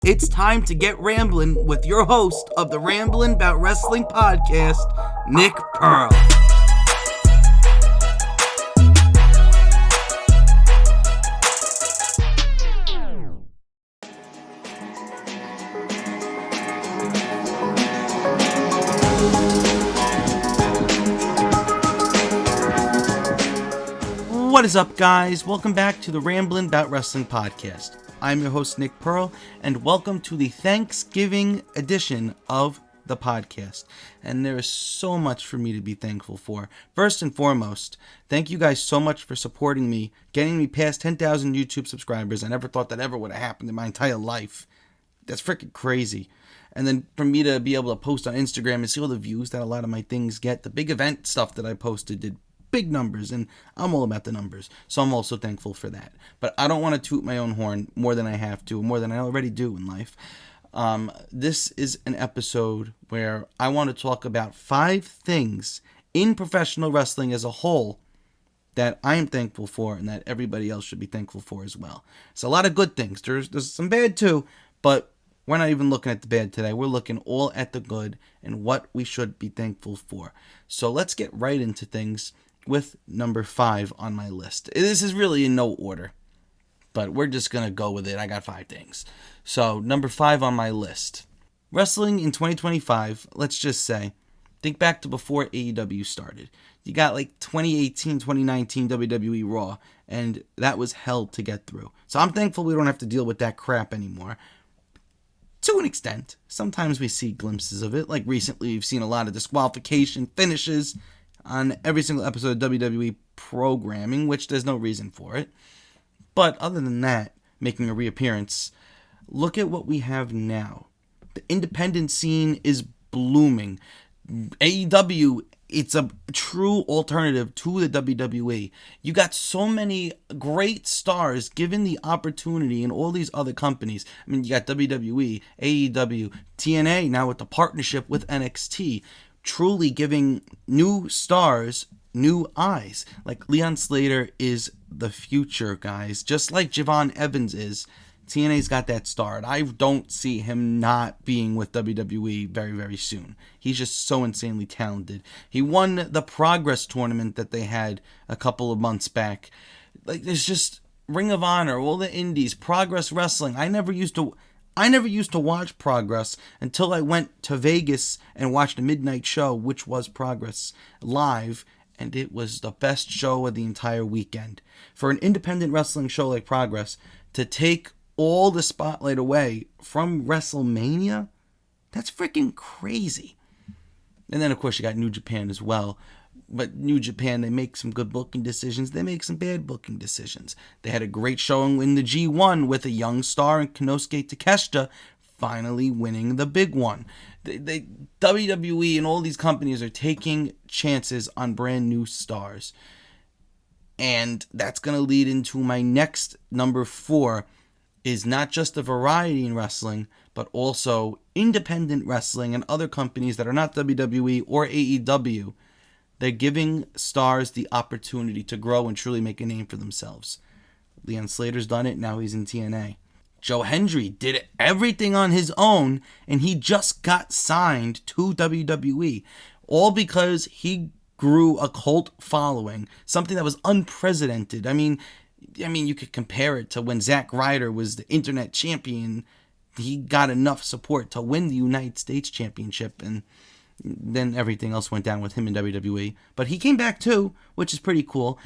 It's time to get ramblin' with your host of the Ramblin' Bout Wrestling podcast, Nick Pearl. What is up, guys? Welcome back to the Ramblin' Bout Wrestling podcast. I'm your host, Nick Pearl, and welcome to the Thanksgiving edition of the podcast. And there is so much for me to be thankful for. First and foremost, thank you guys so much for supporting me, getting me past 10,000 YouTube subscribers. I never thought that ever would have happened in my entire life. That's freaking crazy. And then for me to be able to post on Instagram and see all the views that a lot of my things get, the big event stuff that I posted did big numbers, and I'm all about the numbers, so I'm also thankful for that. But I don't want to toot my own horn more than I have to, more than I already do in life. This is an episode where I want to talk about 5 things in professional wrestling as a whole that I am thankful for and that everybody else should be thankful for as well. It's a lot of good things. There's some bad too, but we're not even looking at the bad today. We're looking all at the good and what we should be thankful for. So let's get right into things with number 5 on my list. This is really in no order, but we're just going to go with it. I got 5 things. So, number 5 on my list. Wrestling in 2025, let's just say, think back to before AEW started. You got like 2018, 2019 WWE Raw, and that was hell to get through. So I'm thankful we don't have to deal with that crap anymore. To an extent. Sometimes we see glimpses of it. Like recently, we've seen a lot of disqualification finishes on every single episode of WWE programming, which there's no reason for it. But other than that, making a reappearance, look at what we have now. The independent scene is blooming. AEW, it's a true alternative to the WWE. You got so many great stars given the opportunity in all these other companies. I mean, you got WWE, AEW, TNA now with the partnership with NXT. Truly giving new stars new eyes. Like Leon Slater is the future, guys. Just like Javon Evans is. TNA's got that star, and I don't see him not being with WWE very, very soon. He's just so insanely talented. He won the Progress tournament that they had a couple of months back. Like, there's just Ring of Honor, all the indies, Progress Wrestling. I never used to watch Progress until I went to Vegas and watched a midnight show, which was Progress live, and it was the best show of the entire weekend. For an independent wrestling show like Progress to take all the spotlight away from WrestleMania, that's freaking crazy. And then, of course, you got New Japan as well. But New Japan, they make some good booking decisions. They make some bad booking decisions. They had a great showing in the G1 with a young star in Konosuke Takeshita finally winning the big one. WWE and all these companies are taking chances on brand new stars. And that's going to lead into my next number 4 is not just the variety in wrestling, but also independent wrestling and other companies that are not WWE or AEW. They're giving stars the opportunity to grow and truly make a name for themselves. Leon Slater's done it, now he's in TNA. Joe Hendry did everything on his own, and he just got signed to WWE. All because he grew a cult following, something that was unprecedented. I mean, you could compare it to when Zack Ryder was the internet champion. He got enough support to win the United States Championship, and then everything else went down with him in WWE. But he came back too, which is pretty cool.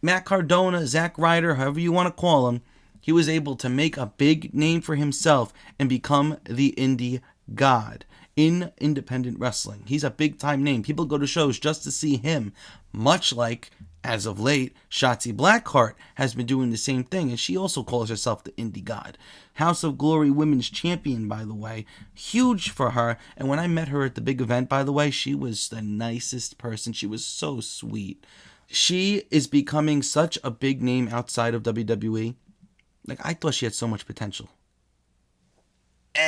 Matt Cardona, Zack Ryder, however you want to call him, he was able to make a big name for himself and become the indie god in independent wrestling. He's a big time name. People go to shows just to see him, much like, as of late, Shotzi Blackheart has been doing the same thing, and she also calls herself the indie god. House of Glory Women's Champion, by the way. Huge for her. And when I met her at the big event, by the way, she was the nicest person. She was so sweet. She is becoming such a big name outside of WWE. Like, I thought she had so much potential.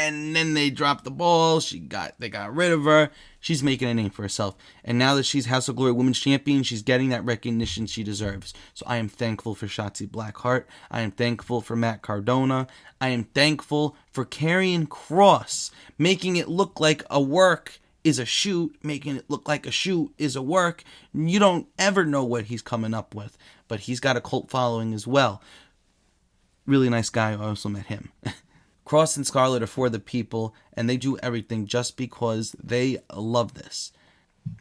and then they dropped the ball. They got rid of her. She's making a name for herself. And now that she's House of Glory Women's Champion, she's getting that recognition she deserves. So I am thankful for Shotzi Blackheart. I am thankful for Matt Cardona. I am thankful for Karrion Kross, making it look like a work is a shoot, making it look like a shoot is a work. You don't ever know what he's coming up with, but he's got a cult following as well. Really nice guy. I also met him. Kross and Scarlett are for the people, and they do everything just because they love this.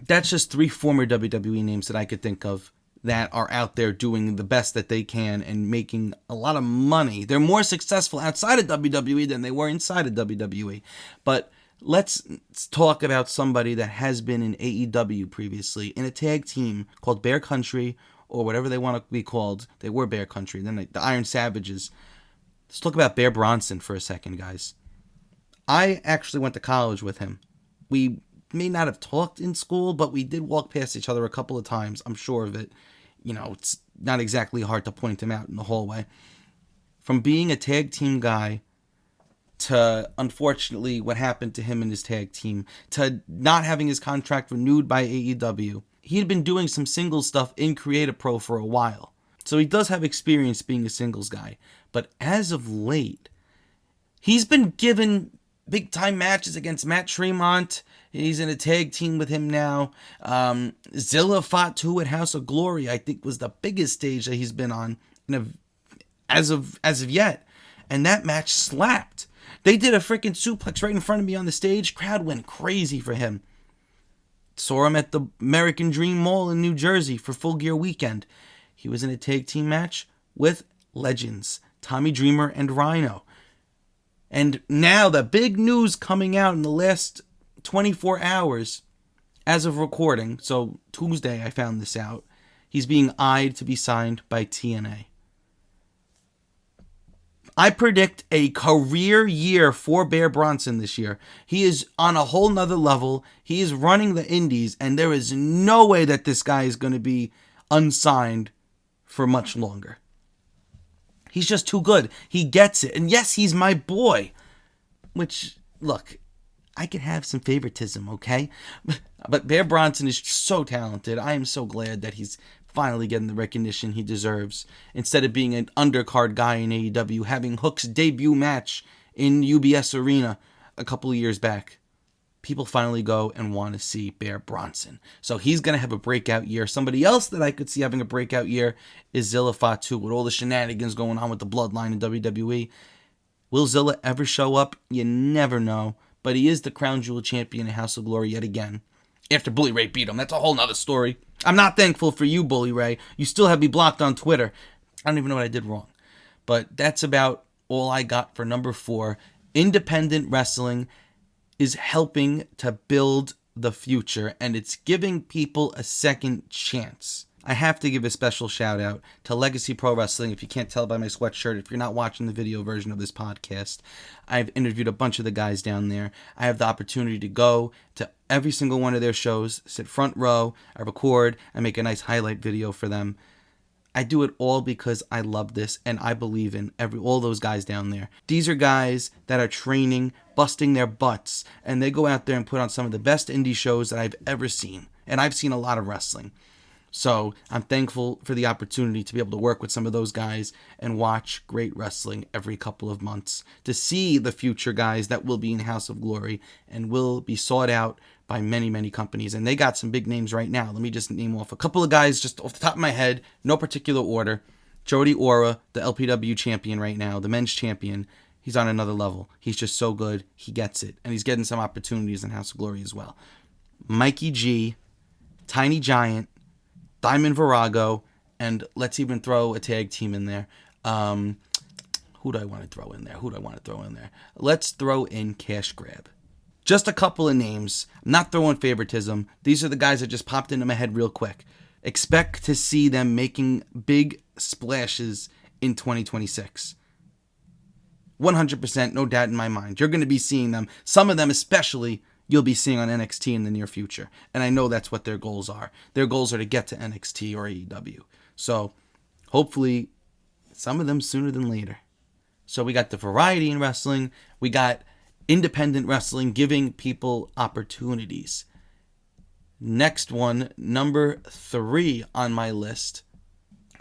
That's just 3 former WWE names that I could think of that are out there doing the best that they can and making a lot of money. They're more successful outside of WWE than they were inside of WWE. But let's talk about somebody that has been in AEW previously in a tag team called Bear Country, or whatever they want to be called. They were Bear Country, then the Iron Savages. Let's talk about Bear Bronson for a second, guys. I actually went to college with him. We may not have talked in school, but we did walk past each other a couple of times. I'm sure of it. It's not exactly hard to point him out in the hallway. From being a tag team guy to, unfortunately, what happened to him and his tag team, to not having his contract renewed by AEW, he had been doing some singles stuff in Creative Pro for a while. So he does have experience being a singles guy. But as of late, he's been given big-time matches against Matt Tremont. He's in a tag team with him now. Zilla Fatu at House of Glory, I think, was the biggest stage that he's been on as of yet. And that match slapped. They did a freaking suplex right in front of me on the stage. Crowd went crazy for him. Saw him at the American Dream Mall in New Jersey for Full Gear Weekend. He was in a tag team match with legends, Tommy Dreamer and Rhino. And now the big news coming out in the last 24 hours as of recording, so Tuesday I found this out, he's being eyed to be signed by TNA. I predict a career year for Bear Bronson this year. He is on a whole nother level. He is running the indies, and there is no way that this guy is going to be unsigned for much longer. He's just too good. He gets it. And yes, he's my boy. Which, look, I could have some favoritism, okay? But Bear Bronson is so talented. I am so glad that he's finally getting the recognition he deserves. Instead of being an undercard guy in AEW, having Hook's debut match in UBS Arena a couple of years back. People finally go and want to see Bear Bronson. So he's going to have a breakout year. Somebody else that I could see having a breakout year is Zilla Fatu, with all the shenanigans going on with the bloodline in WWE. Will Zilla ever show up? You never know. But he is the Crown Jewel champion in House of Glory yet again. After Bully Ray beat him. That's a whole nother story. I'm not thankful for you, Bully Ray. You still have me blocked on Twitter. I don't even know what I did wrong. But that's about all I got for number 4. Independent wrestling is helping to build the future, and it's giving people a second chance. I have to give a special shout out to Legacy Pro Wrestling. If you can't tell by my sweatshirt, if you're not watching the video version of this podcast, I've interviewed a bunch of the guys down there. I have the opportunity to go to every single one of their shows, sit front row, I record, I make a nice highlight video for them. I do it all because I love this, and I believe in all those guys down there. These are guys that are training, busting their butts, and they go out there and put on some of the best indie shows that I've ever seen. And I've seen a lot of wrestling. So I'm thankful for the opportunity to be able to work with some of those guys and watch great wrestling every couple of months, to see the future guys that will be in House of Glory and will be sought out by many, many companies. And they got some big names right now. Let me just name off a couple of guys just off the top of my head, no particular order. Jody Aura, the LPW champion right now, the men's champion. He's on another level. He's just so good. He gets it. And he's getting some opportunities in House of Glory as well. Mikey G, Tiny Giant, Diamond Virago, and let's even throw a tag team in there. Who do I want to throw in there? Let's throw in Cash Grab. Just a couple of names. I'm not throwing favoritism. These are the guys that just popped into my head real quick. Expect to see them making big splashes in 2026. 100%, no doubt in my mind. You're going to be seeing them. Some of them especially you'll be seeing on NXT in the near future. And I know that's what their goals are. Their goals are to get to NXT or AEW. So hopefully some of them sooner than later. So we got the variety in wrestling. We got independent wrestling, giving people opportunities. Next one, number 3 on my list.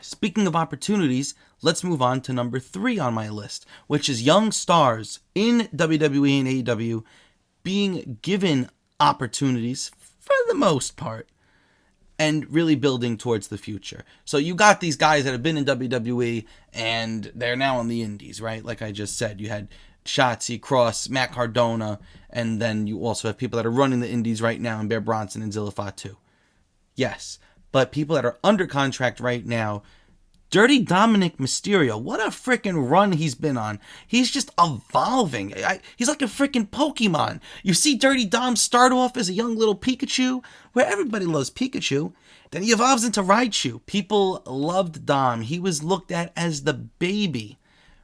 Speaking of opportunities, let's move on to number 3 on my list, which is young stars in WWE and AEW being given opportunities for the most part and really building towards the future. So you got these guys that have been in WWE and they're now on the indies, right? Like I just said, you had Shotzi, Cross, Matt Cardona, and then you also have people that are running the indies right now in Bear Bronson and Zilla Fatu. Yes, but people that are under contract right now, Dirty Dominic Mysterio, what a freaking run he's been on. He's just evolving. He's like a freaking Pokemon. You see Dirty Dom start off as a young little Pikachu, where everybody loves Pikachu. Then he evolves into Raichu. People loved Dom. He was looked at as the baby,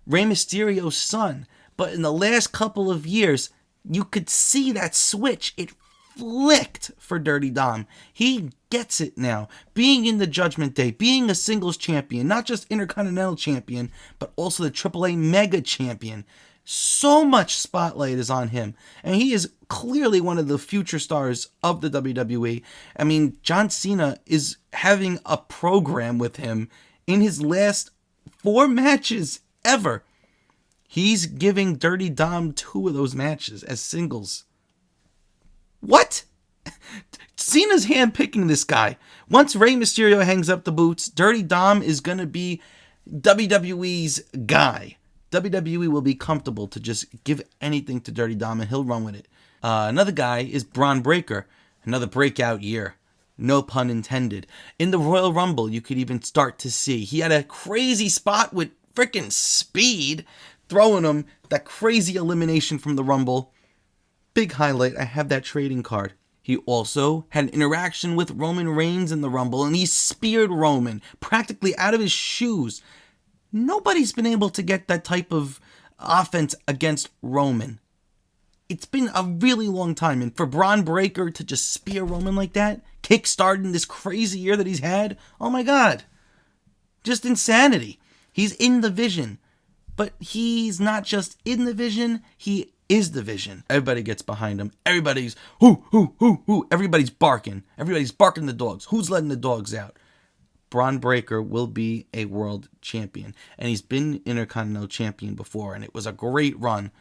Rey Mysterio's son. But in the last couple of years, you could see that switch. It flicked for Dirty Dom. He gets it now. Being in the Judgment Day, being a singles champion, not just Intercontinental champion, but also the AAA Mega champion. So much spotlight is on him. And he is clearly one of the future stars of the WWE. I mean, John Cena is having a program with him in his last 4 matches ever. He's giving Dirty Dom 2 of those matches as singles. What? Cena's handpicking this guy. Once Rey Mysterio hangs up the boots, Dirty Dom is going to be WWE's guy. WWE will be comfortable to just give anything to Dirty Dom and he'll run with it. Another guy is Bron Breakker. Another breakout year. No pun intended. In the Royal Rumble, you could even start to see. He had a crazy spot with freaking Speed, throwing him that crazy elimination from the Rumble. Big highlight, I have that trading card. He also had an interaction with Roman Reigns in the Rumble, and he speared Roman practically out of his shoes. Nobody's been able to get that type of offense against Roman. It's been a really long time, and for Bron Breakker to just spear Roman like that, kickstarting this crazy year that he's had, oh my God. Just insanity. He's in the vision, but he's not just in the vision, he is the vision. Everybody gets behind him. Everybody's whoo. Everybody's barking. Everybody's barking the dogs. Who's letting the dogs out? Bron Breakker will be a world champion. And he's been Intercontinental champion before, and it was a great run.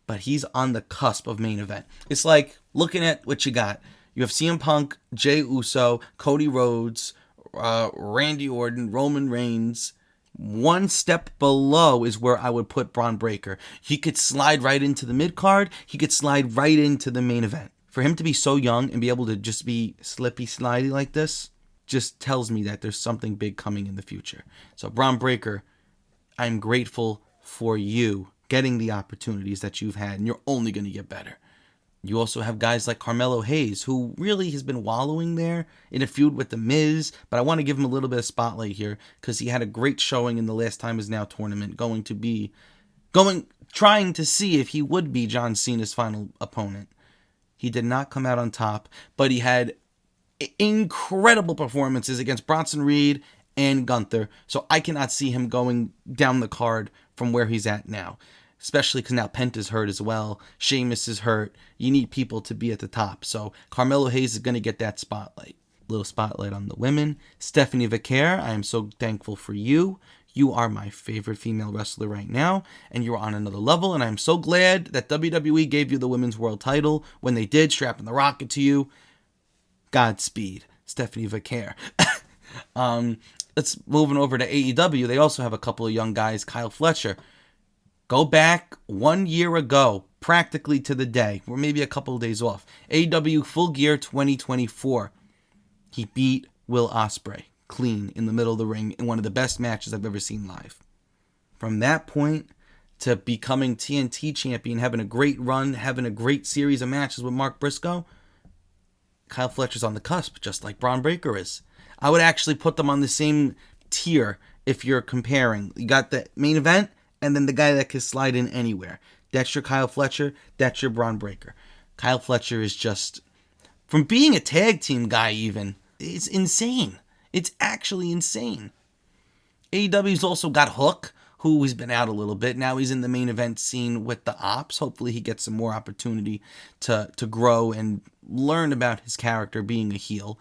But he's on the cusp of main event. It's like looking at what you got. You have CM Punk, Jey Uso, Cody Rhodes, Randy Orton, Roman Reigns. One step below is where I would put Bron Breakker. He could slide right into the mid-card. He could slide right into the main event. For him to be so young and be able to just be slippy slidey like this just tells me that there's something big coming in the future. So Bron Breakker, I'm grateful for you getting the opportunities that you've had, and you're only going to get better. You also have guys like Carmelo Hayes, who really has been wallowing there in a feud with The Miz, but I want to give him a little bit of spotlight here because he had a great showing in the Last Time Is Now tournament, trying to see if he would be John Cena's final opponent. He did not come out on top, but he had incredible performances against Bronson Reed and Gunther, so I cannot see him going down the card from where he's at now. Especially because now Penta's hurt as well. Sheamus is hurt. You need people to be at the top. So Carmelo Hayes is going to get that spotlight. Little spotlight on the women. Stephanie Vaquer, I am so thankful for you. You are my favorite female wrestler right now. And you're on another level. And I'm so glad that WWE gave you the women's world title when they did, strapping the rocket to you. Godspeed, Stephanie Vaquer. Let's moving over to AEW. They also have a couple of young guys. Kyle Fletcher. Go back 1 year ago, practically to the day, or maybe a couple of days off. AEW Full Gear 2024. He beat Will Ospreay clean in the middle of the ring in one of the best matches I've ever seen live. From that point to becoming TNT champion, having a great run, having a great series of matches with Mark Briscoe, Kyle Fletcher's on the cusp, just like Bron Breakker is. I would actually put them on the same tier if you're comparing. You got the main event, and then the guy that can slide in anywhere. That's your Kyle Fletcher. That's your Bron Breakker. Kyle Fletcher is just, from being a tag team guy even, it's insane. It's actually insane. AEW's also got Hook, who's been out a little bit. Now he's in the main event scene with the Ops. Hopefully he gets some more opportunity to grow and learn about his character being a heel.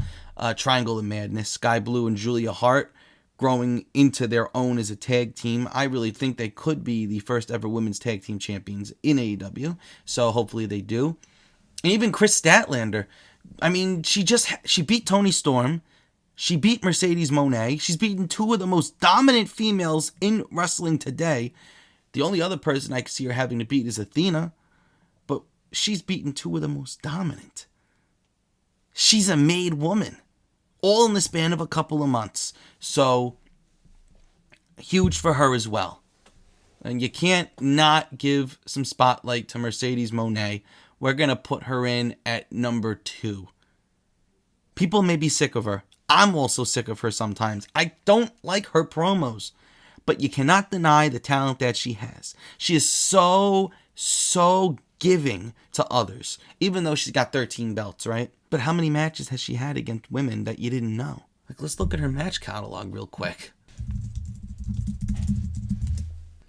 Triangle of Madness, Sky Blue and Julia Hart growing into their own as a tag team. I really think they could be the first ever women's tag team champions in AEW. So hopefully they do. And even Chris Statlander. I mean, she beat Toni Storm. She beat Mercedes Moné. She's beaten two of the most dominant females in wrestling today. The only other person I can see her having to beat is Athena. But she's beaten two of the most dominant. She's a made woman. All in the span of a couple of months. So, huge for her as well. And you can't not give some spotlight to Mercedes Moné. We're going to put her in at number 2. People may be sick of her. I'm also sick of her sometimes. I don't like her promos. But you cannot deny the talent that she has. She is so giving to others. Even though she's got 13 belts, right? But how many matches has she had against women that you didn't know? Like, let's look at her match catalog real quick.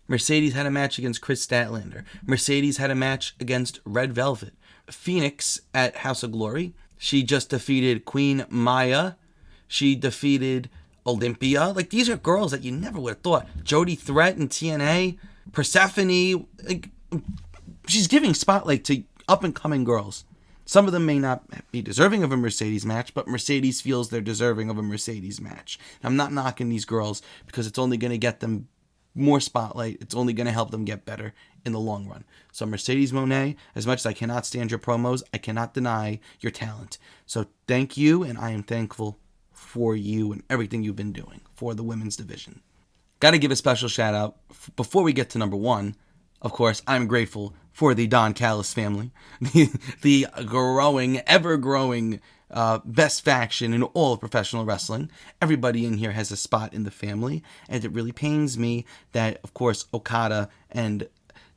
Mercedes had a match against Chris Statlander. Mercedes had a match against Red Velvet. Phoenix at House of Glory. She just defeated Queen Maya. She defeated Olympia. Like, these are girls that you never would have thought. Jody Threat in TNA. Persephone. Like, she's giving spotlight to up-and-coming girls. Some of them may not be deserving of a Mercedes match, but Mercedes feels they're deserving of a Mercedes match. I'm not knocking these girls because it's only going to get them more spotlight. It's only going to help them get better in the long run. So Mercedes Moné, as much as I cannot stand your promos, I cannot deny your talent. So thank you, and I am thankful for you and everything you've been doing for the women's division. Got to give a special shout out before we get to number 1. Of course, I'm grateful for the Don Callis family, the growing, ever-growing best faction in all of professional wrestling. Everybody in here has a spot in the family, and it really pains me that, of course, Okada and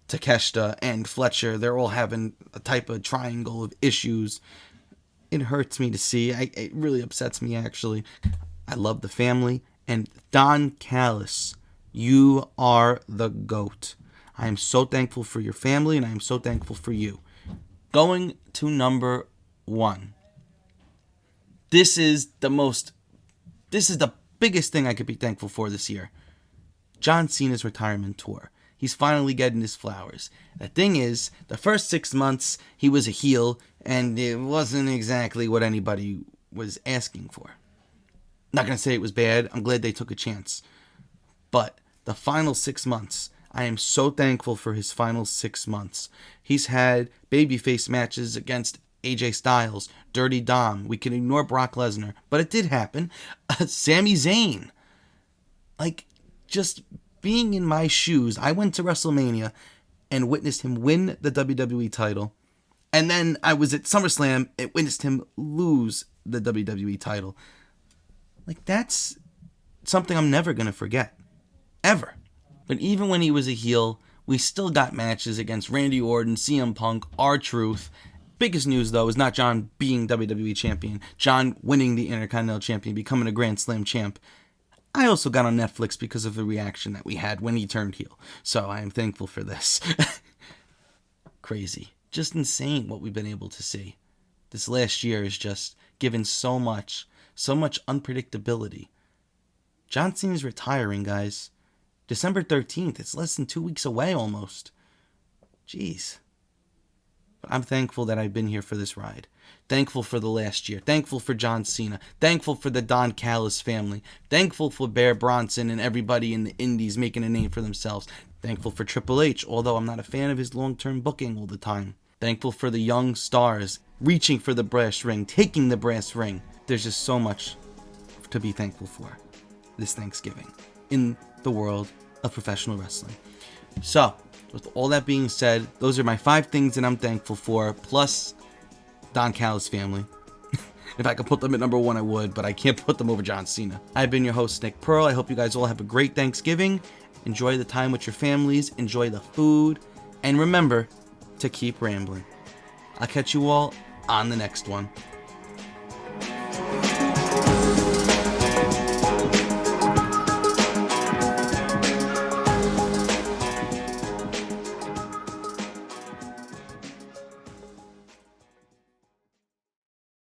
Takeshita and Fletcher, they're all having a type of triangle of issues. It hurts me to see. It really upsets me, actually. I love the family, and Don Callis, you are the GOAT. I am so thankful for your family, and I am so thankful for you. Going to number 1. This is the biggest thing I could be thankful for this year. John Cena's retirement tour. He's finally getting his flowers. The thing is, the first 6 months, he was a heel, and it wasn't exactly what anybody was asking for. I'm not going to say it was bad. I'm glad they took a chance. But the final 6 months, I am so thankful for his final 6 months. He's had babyface matches against AJ Styles, Dirty Dom. We can ignore Brock Lesnar, but it did happen. Sami Zayn. Like, just being in my shoes, I went to WrestleMania and witnessed him win the WWE title. And then I was at SummerSlam and witnessed him lose the WWE title. Like, that's something I'm never going to forget. Ever. But even when he was a heel, we still got matches against Randy Orton, CM Punk, R-Truth. Biggest news, though, is not John being WWE champion. John winning the Intercontinental champion, becoming a Grand Slam champ. I also got on Netflix because of the reaction that we had when he turned heel. So I am thankful for this. Crazy. Just insane what we've been able to see. This last year has just given so much unpredictability. John Cena's retiring, guys. December 13th. It's less than 2 weeks away almost. Jeez. But I'm thankful that I've been here for this ride. Thankful for the last year. Thankful for John Cena. Thankful for the Don Callis family. Thankful for Bear Bronson and everybody in the indies making a name for themselves. Thankful for Triple H, although I'm not a fan of his long-term booking all the time. Thankful for the young stars reaching for the brass ring, taking the brass ring. There's just so much to be thankful for this Thanksgiving in the world of professional wrestling. So, with all that being said, those are my 5 things that I'm thankful for, plus Don Callis family. If I could put them at number 1, I would, but I can't put them over John Cena. I've been your host, Nick Pearl. I hope you guys all have a great Thanksgiving. Enjoy the time with your families. Enjoy the food. And remember to keep rambling. I'll catch you all on the next one.